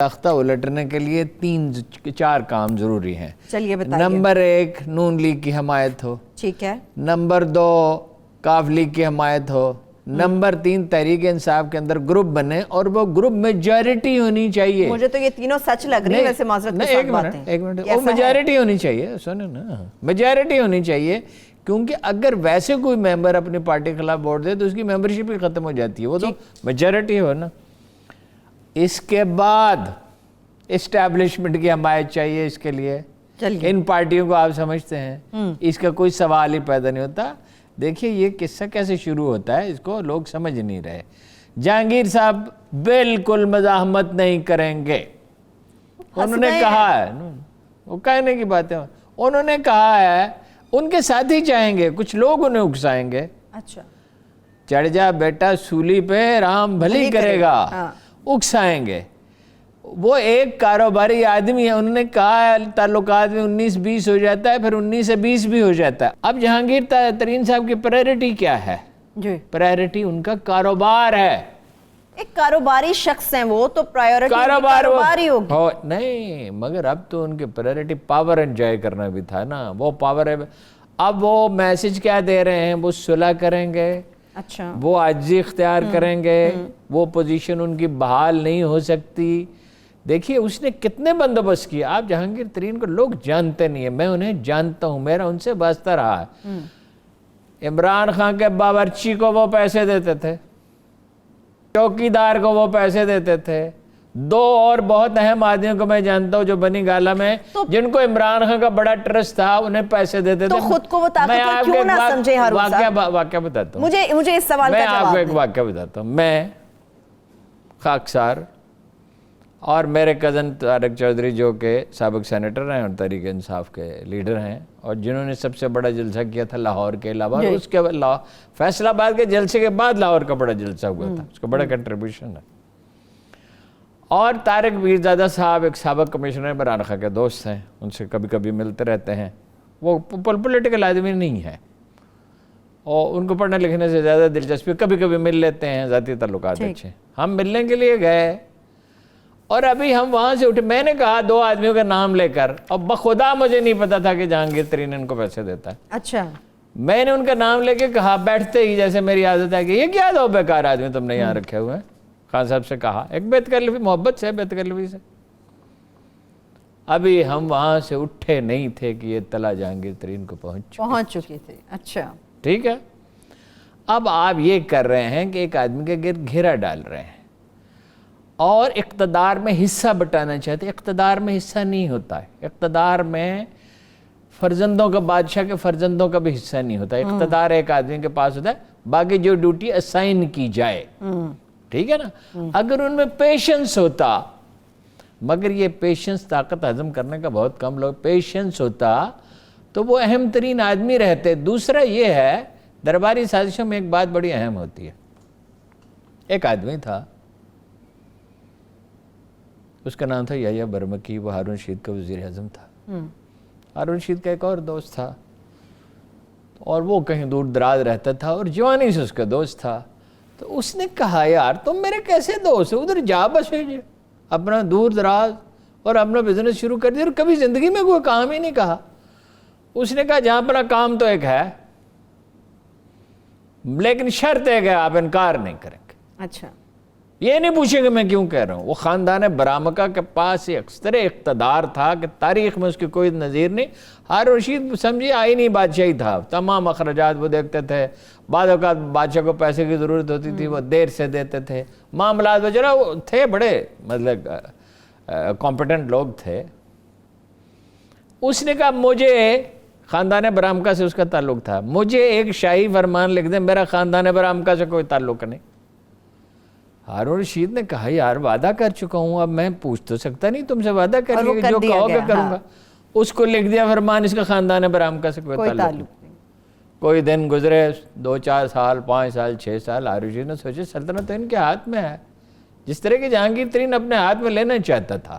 تختہ الٹنے کے لیے 4 کام ضروری ہیں. چلیے بتائیے. نمبر 1 نون لیگ کی حمایت ہو. ٹھیک ہے. نمبر 2 کاف لیگ کی حمایت ہو. نمبر 3 تحریک انصاف کے اندر گروپ بنے اور وہ گروپ میجارٹی ہونی چاہیے. مجھے تو یہ تینوں سچ لگ رہی ہیں ویسے معذرت کے ساتھ باتیں. ایک منٹ وہ میجارٹی ہونی چاہیے. سنیں نا, میجارٹی ہونی چاہیے, کیونکہ اگر ویسے کوئی ممبر اپنی پارٹی کے خلاف ووٹ دے تو اس کی ممبرشپ ہی ختم ہو جاتی ہے. وہ تو میجارٹی ہو نا. اس کے بعد اسٹیبلشمنٹ کی حمایت چاہیے. اس کے لیے ان پارٹیوں کو آپ سمجھتے ہیں, اس کا کوئی سوال ہی پیدا نہیں ہوتا. دیکھیے یہ قصہ کیسے شروع ہوتا ہے, اس کو لوگ سمجھ نہیں رہے. جہانگیر صاحب بالکل مزاحمت نہیں کریں گے. انہوں نے کہا ہے, وہ کہنے کی بات ہے, انہوں نے کہا ہے ان کے ساتھ ہی چاہیں گے, کچھ لوگ انہیں اکسائیں گے. اچھا, چڑھ جا بیٹا سولی پہ رام بھلی کرے گا, اکسائیں گے. وہ ایک کاروباری آدمی ہے, انہوں نے کہا ہے تعلقات میں 19-20 ہو جاتا ہے, پھر 19 سے 20 بھی ہو جاتا ہے. اب جہانگیر ترین صاحب کی پرائرٹی کیا ہے؟ پرائرٹی ان کا کاروبار ہے. ایک کاروباری شخص ہیں وہ, تو پرائیورٹی کاروباری ہوگی. نہیں, مگر اب تو ان کی پرائرٹی پاور انجوائے کرنا بھی تھا نا. وہ پاور ہے. اب وہ میسج کیا دے رہے ہیں, وہ صلح کریں گے. اچھا, وہ عاجزی اختیار کریں گے. وہ پوزیشن ان کی بحال نہیں ہو سکتی. دیکھیے اس نے کتنے بندوبست کیے. آپ جہانگیر ترین کو لوگ جانتے نہیں ہیں, میں انہیں جانتا ہوں, میرا ان سے واسطہ رہا ہے. عمران خان کے باورچی کو وہ پیسے دیتے تھے, چوکیدار کو وہ پیسے دیتے تھے. 2 اور بہت اہم آدمیوں کو میں جانتا ہوں جو بنی گالا میں, جن کو عمران خان کا بڑا ٹرسٹ تھا, انہیں پیسے دیتے تھے. تو خود کو وہ طاقتور کیوں نہ سمجھے ہارون صاحب؟ واقعہ بتاتا ہوں. مجھے اس سوال کا جواب میں آپ کو ایک واقعہ بتاتا ہوں. میں خاکسار اور میرے کزن طارق چودھری جو کہ سابق سینیٹر ہیں اور تحریک انصاف کے لیڈر ہیں, اور جنہوں نے سب سے بڑا جلسہ کیا تھا لاہور کے علاوہ, اس کے فیصل آباد کے جلسے کے بعد لاہور کا بڑا جلسہ ہوا تھا, اس کا بڑا کنٹریبیوشن ہے. اور طارق پیرزادہ صاحب ایک سابق کمشنر عمران خان کے دوست ہیں, ان سے کبھی کبھی ملتے رہتے ہیں. وہ پولیٹیکل آدمی نہیں ہے, اور ان کو پڑھنے لکھنے سے زیادہ دلچسپی, کبھی کبھی مل لیتے ہیں, ذاتی تعلقات اچھے. ہم ملنے کے لیے گئے اور ابھی ہم وہاں سے اٹھے. میں نے کہا 2 آدمیوں کا نام لے کر, اور بخدا مجھے نہیں پتا تھا کہ جہانگیر ترین ان کو پیسے دیتا ہے. اچھا, میں نے ان کا نام لے کے کہا, بیٹھتے ہی جیسے میری عادت ہے کہ یہ کیا 2 بیکار آدمی تم نے یہاں رکھے ہوئے ہیں. خان صاحب سے کہا, ایک بیتکلفی محبت سے, بیتکلفی سے. ابھی ہم وہاں سے اٹھے نہیں تھے کہ یہ اطلاع جہانگیر ترین کو پہنچ چکی تھی. اچھا, ٹھیک ہے. اب آپ یہ کر رہے ہیں کہ ایک آدمی کے گرد گھیرا ڈال رہے ہیں اور اقتدار میں حصہ بٹانا چاہتے ہیں. اقتدار میں حصہ نہیں ہوتا ہے. اقتدار میں فرزندوں کا, بادشاہ کے فرزندوں کا بھی حصہ نہیں ہوتا. اقتدار ایک آدمی کے پاس ہوتا ہے, باقی جو ڈیوٹی اسائن کی جائے, ٹھیک ہے نا. اگر ان میں پیشنس ہوتا, مگر یہ پیشنس طاقت ہضم کرنے کا بہت کم لوگ, پیشنس ہوتا تو وہ اہم ترین آدمی رہتے. دوسرا یہ ہے, درباری سازشوں میں ایک بات بڑی اہم ہوتی ہے. ایک آدمی تھا, اس کا نام تھا یحییٰ برمکی, وہ ہارون رشید کا وزیر اعظم تھا. ہارون رشید کا ایک اور دوست تھا, اور وہ کہیں دور دراز رہتا تھا, اور جوانی سے اس کا دوست تھا. تو اس نے کہا, یار تم میرے کیسے دوست ہو, ادھر جا بسے اپنا دور دراز اور اپنا بزنس شروع کر دیا, اور کبھی زندگی میں کوئی کام ہی نہیں کہا. اس نے کہا, جہاں اپنا کام تو ایک ہے, لیکن شرط ہے کہ آپ انکار نہیں کریں گے. اچھا, یہ نہیں پوچھیں گے میں کیوں کہہ رہا ہوں. وہ خاندان برامکا کے پاس اکثر اقتدار تھا کہ تاریخ میں اس کی کوئی نظیر نہیں. ہارون رشید سمجھے آئینی بادشاہی تھا, تمام اخراجات وہ دیکھتے تھے. بعض اوقات بادشاہ کو پیسے کی ضرورت ہوتی تھی, وہ دیر سے دیتے تھے. معاملات وغیرہ وہ تھے, بڑے مطلب کمپیٹنٹ لوگ تھے. اس نے کہا, مجھے خاندان برامکا سے اس کا تعلق تھا, مجھے ایک شاہی فرمان لکھ دیں, میرا خاندان برامکا سے کوئی تعلق نہیں. ہارون رشید نے کہا, یار وعدہ کر چکا ہوں, اب میں پوچھ تو سکتا نہیں تم سے, وعدہ کر لیا, جو کہو گے کروں گا. اس کو لکھ دیا فرمان, اس کا خاندان برامکا سے کوئی تعلق نہیں. کوئی دن گزرے, 2-4 سال, 5 سال, 6 سال, ہارون رشید نے سوچے سلطنت تو ان کے ہاتھ میں ہے, جس طرح کہ جہانگیر ترین اپنے ہاتھ میں لینا چاہتا تھا.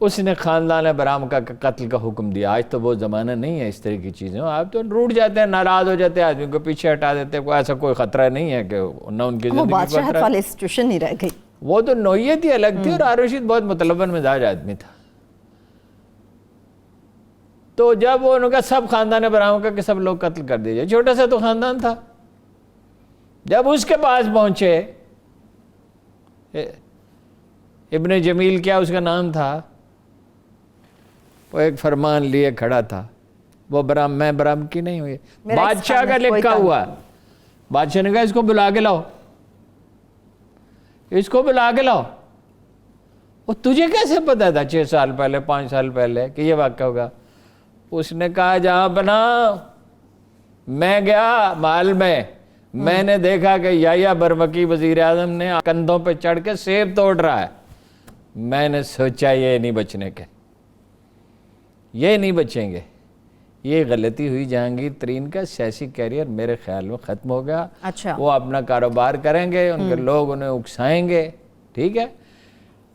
اس نے خاندان برامکا کا قتل کا حکم دیا. آج تو وہ زمانہ نہیں ہے اس طرح کی چیزیں, آپ تو روٹ جاتے ہیں, ناراض ہو جاتے ہیں, آدمی کو پیچھے ہٹا دیتے ہیں. کوئی ایسا کوئی خطرہ نہیں ہے کہ نہ ان کی زندگی کو خطرہ, بادشاہت والی سچویشن نہیں رہ گئی. وہ تو نوعیت ہی الگ تھی، اور ہارون رشید بہت متلون مزاج آدمی تھا. تو جب وہ انہوں کا سب خاندان برامکا کے سب لوگ قتل کر دیے، چھوٹا سا تو خاندان تھا. جب اس کے پاس پہنچے ابن جمیل، کیا اس کا نام تھا، وہ ایک فرمان لیے کھڑا تھا، وہ میں برام کی نہیں ہوئی، بادشاہ کا لکھا ہوا. بادشاہ نے کہا اس کو بلا کے لاؤ، اس کو بلا کے لاؤ. وہ تجھے کیسے پتا تھا 6 سال پہلے 5 سال پہلے کہ یہ واقعہ ہوگا؟ اس نے کہا جہاں بنا میں گیا محل میں نے دیکھا کہ یحییٰ برمکی وزیر اعظم نے کندھوں پہ چڑھ کے سیب توڑ رہا ہے. میں نے سوچا یہ نہیں بچنے کے، یہ نہیں بچیں گے. یہ غلطی ہوئی. جہانگیر ترین کا سیاسی کیریئر میرے خیال میں ختم ہو گیا. اچھا، وہ اپنا کاروبار کریں گے، ان کے لوگ انہیں اکسائیں گے. ٹھیک ہے.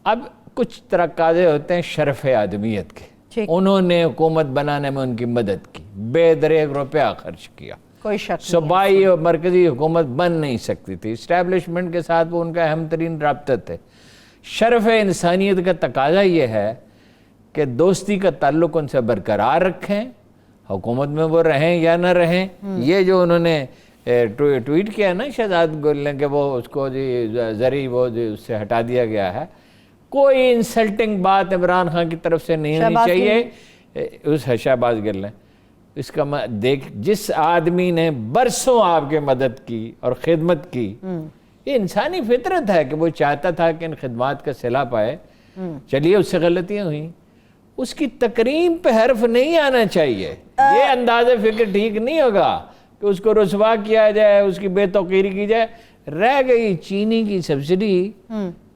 اب کچھ تقاضے ہوتے ہیں شرف آدمیت کے. انہوں نے حکومت بنانے میں ان کی مدد کی، بے دریغ روپیہ خرچ کیا. کوئی شک نہیں. صوبائی اور مرکزی حکومت بن نہیں سکتی تھی. اسٹیبلشمنٹ کے ساتھ وہ ان کا اہم ترین رابطہ تھے. شرف انسانیت کا تقاضا یہ ہے کہ دوستی کا تعلق ان سے برقرار رکھیں، حکومت میں وہ رہیں یا نہ رہیں. یہ جو انہوں نے ٹویٹ کیا نا شہزاد گل نے کہ وہ اس کو زرعی وہ اس سے ہٹا دیا گیا ہے، کوئی انسلٹنگ بات عمران خان کی طرف سے نہیں ہونی چاہیے. اس شہباز گل نے اس کا دیکھ، جس آدمی نے برسوں آپ کے مدد کی اور خدمت کی، یہ انسانی فطرت ہے کہ وہ چاہتا تھا کہ ان خدمات کا صلہ پائے. چلیے اس سے غلطیاں ہوئیں، اس کی تکریم پہ حرف نہیں آنا چاہیے. یہ انداز فکر ٹھیک نہیں ہوگا کہ اس کو رسوا کیا جائے، اس کی بے توقیری کی جائے. رہ گئی چینی کی سبسڈی،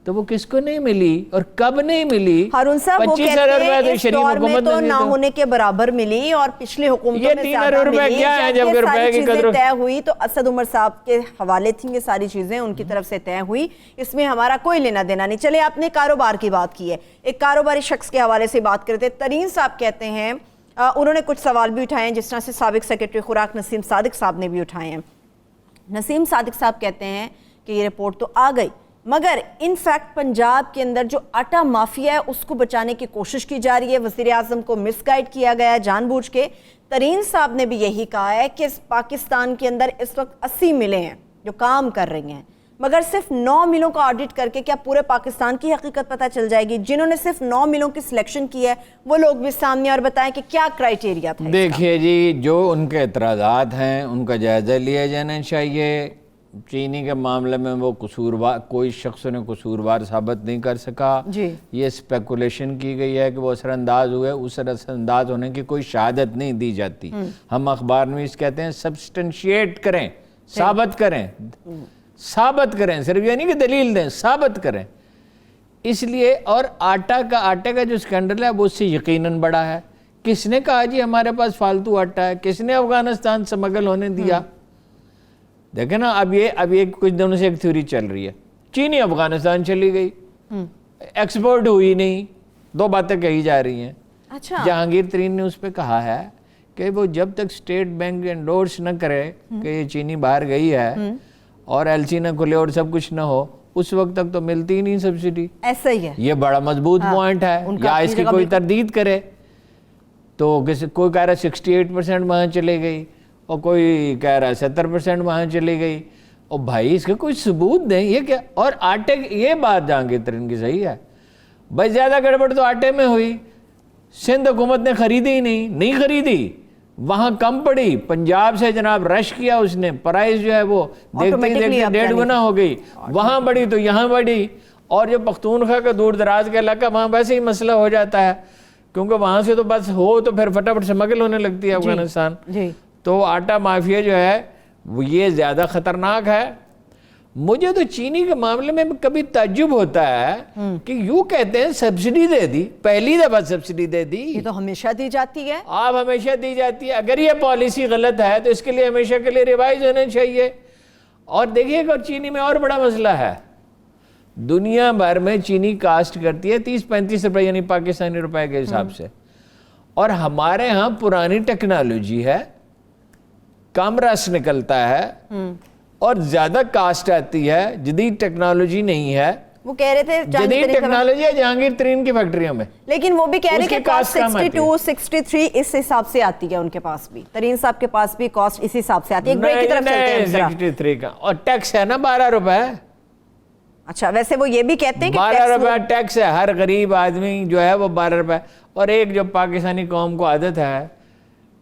تو وہ کس کو نہیں ملی اور کب نہیں ملی؟ ہارون صاحب وہ کہتے ہیں اس دور میں تو نہ ہونے کے برابر ملی، اور پچھلی حکومتوں میں زیادہ ملی. جب یہ ساری چیزیں طے ہوئی تو اسد عمر صاحب کے حوالے تھیں یہ ساری چیزیں، ان کی طرف سے طے ہوئی. اس میں ہمارا کوئی لینا دینا نہیں. چلے آپ نے کاروبار کی بات کی ہے، ایک کاروباری شخص کے حوالے سے بات کرتے. ترین صاحب کہتے ہیں، انہوں نے کچھ سوال بھی اٹھائے ہیں جس طرح سے سابق سیکرٹری خوراک نسیم صادق صاحب نے بھی اٹھائے ہیں. نسیم صادق صاحب کہتے ہیں کہ یہ رپورٹ تو آ گئی، مگر ان فیکٹ پنجاب کے اندر جو آٹا مافیا ہے اس کو بچانے کی کوشش کی جا رہی ہے. وزیر اعظم کو مس گائیڈ کیا گیا ہے جان بوجھ کے. ترین صاحب نے بھی یہی کہا ہے کہ پاکستان کے اندر اس وقت 80 ملیں ہیں جو کام کر رہی ہیں، مگر صرف 9 ملوں کا آڈٹ کر کے کیا پورے پاکستان کی حقیقت پتہ چل جائے گی؟ جنہوں نے صرف 9 ملوں کی سلیکشن کی ہے وہ لوگ بھی سامنے اور بتائیں کہ کیا کرائیٹیریا تھا. دیکھیے جی، جو ان کے اعتراضات ہیں ان کا جائزہ لیا جانا چاہیے. چینی کے معاملے میں وہ قصوروار، کوئی شخص نے قصوروار ثابت نہیں کر سکا. یہ اسپیکولیشن کی گئی ہے کہ وہ اثر انداز ہوئے، اس اثر انداز ہونے کی کوئی شہادت نہیں دی جاتی. ہم اخبار نویس کہتے ہیں سبسٹنشیٹ کریں، ثابت کریں، ثابت کریں، صرف یہ نہیں کہ دلیل دیں، ثابت کریں. اس لیے اور آٹے کا جو اسکینڈل ہے وہ اس سے یقیناً بڑا ہے. کس نے کہا جی ہمارے پاس فالتو آٹا ہے؟ کس نے افغانستان سے اسمگل ہونے دیا؟ دیکھیں نا، اب یہ کچھ دنوں سے ایک تھیوری چل رہی ہے، چینی افغانستان چلی گئی، ایکسپورٹ ہوئی نہیں. 2 باتیں کہی جا رہی ہیں. جہانگیر ترین نے اس پہ کہا ہے کہ وہ جب تک اسٹیٹ بینک انڈورس نہ کرے کہ یہ چینی باہر گئی ہے اور ایل سی نہ کھلے اور سب کچھ نہ ہو، اس وقت تک تو ملتی ہی نہیں سبسڈی. ایسا ہی ہے. یہ بڑا مضبوط پوائنٹ ہے. یا اس کی کوئی تردید کرے تو کوئی کہہ رہا ہے 68% وہاں چلے گئی، اور کوئی کہہ رہا ہے 70% وہاں چلی گئی. اور بھائی اس کا کوئی ثبوت نہیں. یہ کیا؟ اور آٹے، یہ بات جہانگیر ترین کی صحیح ہے بھائی، زیادہ گڑبڑ تو آٹے میں ہوئی. سندھ حکومت نے خریدی ہی نہیں خریدی، وہاں کم پڑی. پنجاب سے جناب رش کیا اس نے، پرائز جو ہے وہ دیکھتے ہی 1.5 گنا ہو گئی. وہاں بڑی تو یہاں بڑی. اور جو پختونخوا کا دور دراز کا علاقہ، وہاں ویسے ہی مسئلہ ہو جاتا ہے، کیونکہ وہاں سے تو بس ہو تو پھر فٹافٹ اسمگل ہونے لگتی ہے افغانستان. تو آٹا مافیا جو ہے وہ یہ زیادہ خطرناک ہے. مجھے تو چینی کے معاملے میں کبھی تعجب ہوتا ہے کہ یوں کہتے ہیں سبسڈی دے دی، پہلی دفعہ سبسڈی دے دی. یہ تو ہمیشہ دی جاتی ہے. آپ ہمیشہ دی جاتی ہے. اگر یہ پالیسی غلط ہے تو اس کے لیے ہمیشہ کے لیے ریوائز ہونا چاہیے. اور دیکھیے کہ چینی میں اور بڑا مسئلہ ہے. دنیا بھر میں چینی کاسٹ کرتی ہے 30-35 روپے، یعنی پاکستانی روپے کے حساب سے. اور ہمارے ہاں پرانی ٹیکنالوجی ہے، کم رس نکلتا ہے اور زیادہ کاسٹ آتی ہے، جدید ٹیکنالوجی نہیں ہے. وہ کہہ رہے تھے جدید ٹیکنالوجی ہے جہانگیر ترین کی فیکٹریوں میں، لیکن وہ بھی کہہ رہے کہ کاسٹ 62 63 اس حساب سے آتی ہے ان کے پاس بھی، ترین صاحب کے پاس بھی کاسٹ اس حساب سے آتی ہے. بریک کی طرف چلتے ہیں. 63 کا اور ٹیکس ہے نا 12 روپے. اچھا ویسے وہ یہ بھی کہتے ہیں کہ 12 روپے ٹیکس ہے، ہر غریب آدمی جو ہے وہ 12 روپے. اور ایک جو پاکستانی قوم کو عادت ہے